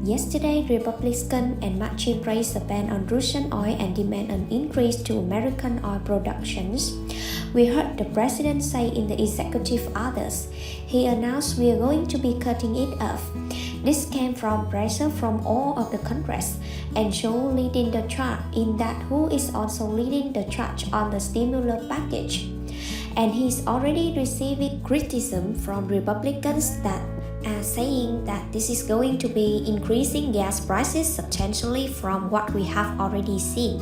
Yesterday, Republicans and Machi raised a ban on Russian oil and demand an increase to American oil productions. We heard the president say in the executive orders, he announced we are going to be cutting it off. This came from pressure from all of the Congress and show leading the charge in that who is also leading the charge on the stimulus package. And he's already receiving criticism from Republicans that are saying that this is going to be increasing gas prices substantially from what we have already seen.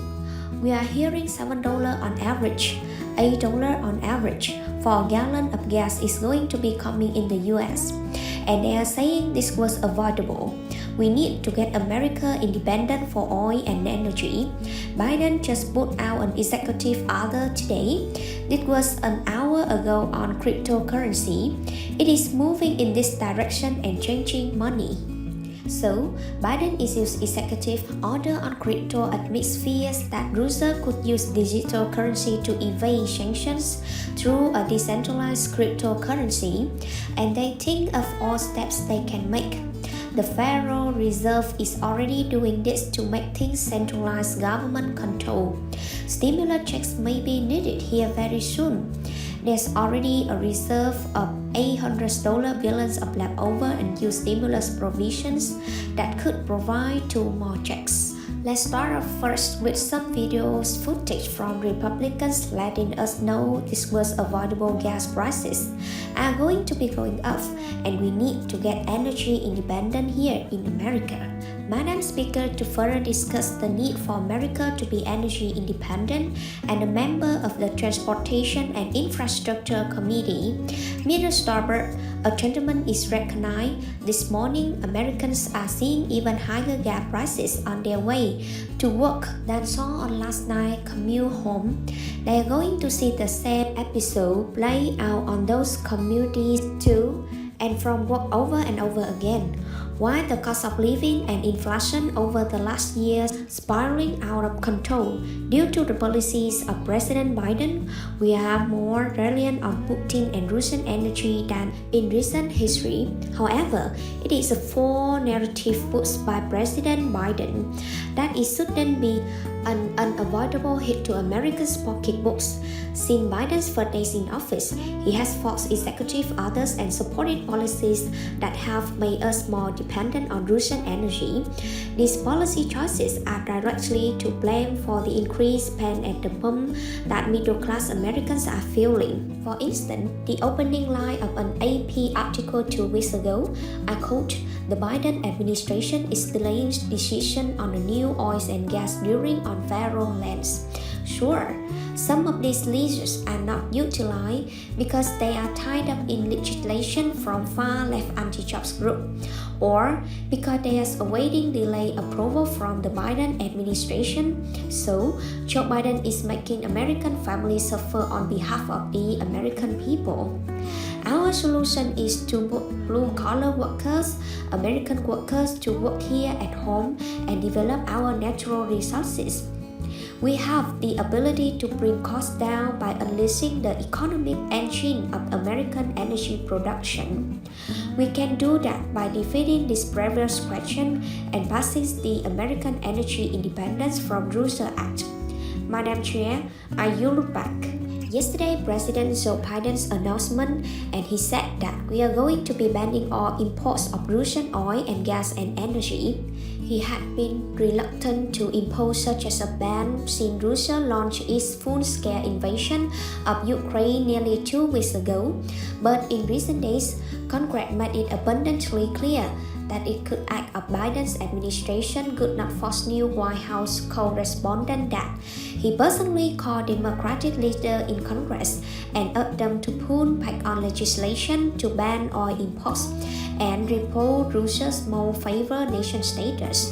We are hearing $7 on average, $8 on average for a gallon of gas is going to be coming in the US. And they are saying this was avoidable. We need to get America independent for oil and energy. Biden just put out an executive order today. This was an hour ago on cryptocurrency. It is moving in this direction and changing money. So, Biden issues executive order on crypto amidst fears that Russia could use digital currency to evade sanctions through a decentralized cryptocurrency, and they think of all steps they can make. The Federal Reserve is already doing this to make things centralized government control. Stimulus checks may be needed here very soon. There's already a reserve of $800 billions of leftover and used stimulus provisions that could provide 2 more checks. Let's start off first with some videos footage from Republicans letting us know this was avoidable. Gas prices are going to be going up and we need to get energy independent here in America. Madam Speaker, to further discuss the need for America to be energy independent and a member of the Transportation and Infrastructure Committee, Mr. Starbird, a gentleman is recognized. This morning, Americans are seeing even higher gas prices on their way to work than saw on last night commute home. They are going to see the same episode play out on those commutes too, and from work over and over again. While the cost of living and inflation over the last years spiraling out of control due to the policies of President Biden, we are more reliant on Putin and Russian energy than in recent history. However, it is a false narrative pushed by President Biden that it shouldn't be an unavoidable hit to America's pocketbooks. Since Biden's first days in office, he has forced executive orders and supported policies that have made us more dependent on Russian energy. These policy choices are directly to blame for the increased pain at the pump that middle-class Americans are feeling. For instance, the opening line of an AP article 2 weeks ago, I quote, "The Biden administration is delaying decision on the new oil and gas drilling on federal lands." Sure, some of these leases are not utilized because they are tied up in legislation from far-left anti-jobs group, or because they are awaiting delayed approval from the Biden administration. So, Joe Biden is making American families suffer on behalf of the American people. Our solution is to put blue-collar workers, American workers, to work here at home and develop our natural resources. We have the ability to bring costs down by unleashing the economic engine of American energy production. We can do that by defeating this previous question and passing the American Energy Independence from Russia Act. Madam Chair, I yield back. Yesterday, President Joe Biden's announcement, and he said that we are going to be banning all imports of Russian oil and gas and energy. He had been reluctant to impose such as a ban since Russia launched its full-scale invasion of Ukraine nearly 2 weeks ago. But in recent days, Congress made it abundantly clear that it could act if Biden's administration could not force new White House correspondent that he personally called Democratic leaders in Congress and urged them to pull back on legislation to ban oil imports and revoke Russia's most favored nation status.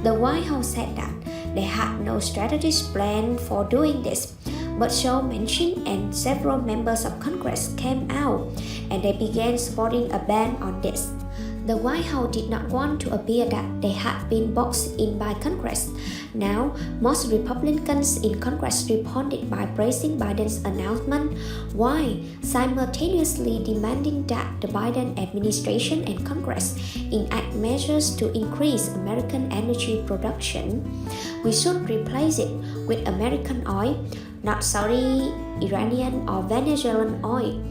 The White House said that they had no strategic plan for doing this, but Joe Manchin and several members of Congress came out and they began supporting a ban on this. The White House did not want to appear that they had been boxed in by Congress. Now, most Republicans in Congress responded by praising Biden's announcement, while simultaneously demanding that the Biden administration and Congress enact measures to increase American energy production. We should replace it with American oil, not Saudi, Iranian, or Venezuelan oil.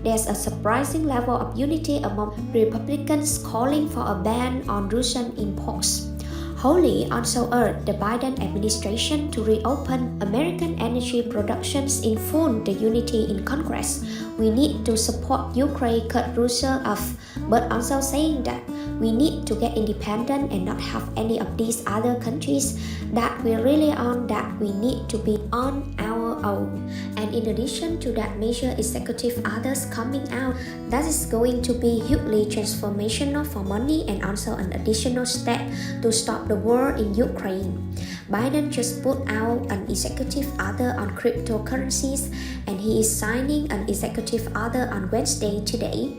There's a surprising level of unity among Republicans calling for a ban on Russian imports. Hawley also urged the Biden administration to reopen American energy productions in full the unity in Congress. We need to support Ukraine cut Russia off, but also saying that we need to get independent and not have any of these other countries that we rely on, that we need to be on our own. And in addition to that major executive orders coming out, that is going to be hugely transformational for money and also an additional step to stop the war in Ukraine. Biden just put out an executive order on cryptocurrencies, and he is signing an executive order on Wednesday today.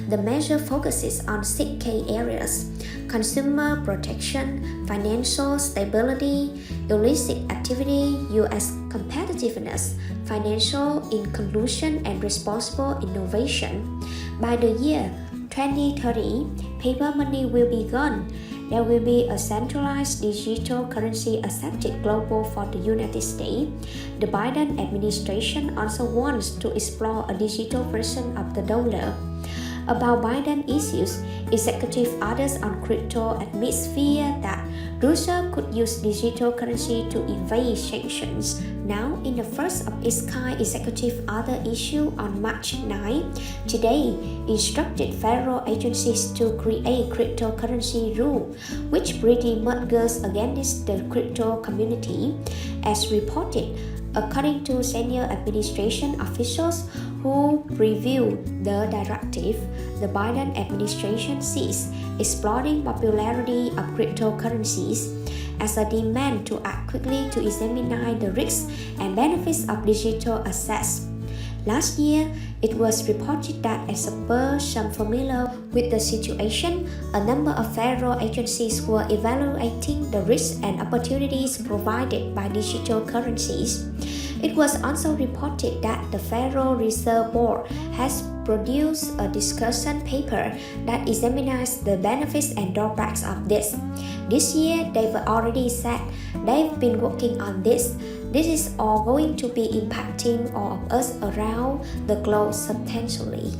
The measure focuses on 6 key areas: consumer protection, financial stability, illicit activity, U.S. competitiveness, financial inclusion, and responsible innovation. By the year 2030, paper money will be gone. There will be a centralized digital currency accepted global for the United States. The Biden administration also wants to explore a digital version of the dollar. About Biden issues, executive orders on crypto admits fear that Russia could use digital currency to evade sanctions. Now, in the first of its kind executive order issued on March 9, today instructed federal agencies to create cryptocurrency rule, which pretty much goes against the crypto community, as reported, according to senior administration officials who reviewed the directive. The Biden administration sees exploding popularity of cryptocurrencies as a demand to act quickly to examine the risks and benefits of digital assets. Last year, it was reported that as a person familiar with the situation, a number of federal agencies were evaluating the risks and opportunities provided by digital currencies. It was also reported that the Federal Reserve Board has produced a discussion paper that examines the benefits and drawbacks of this. This year, they've already said they've been working on this. This is all going to be impacting all of us around the globe substantially.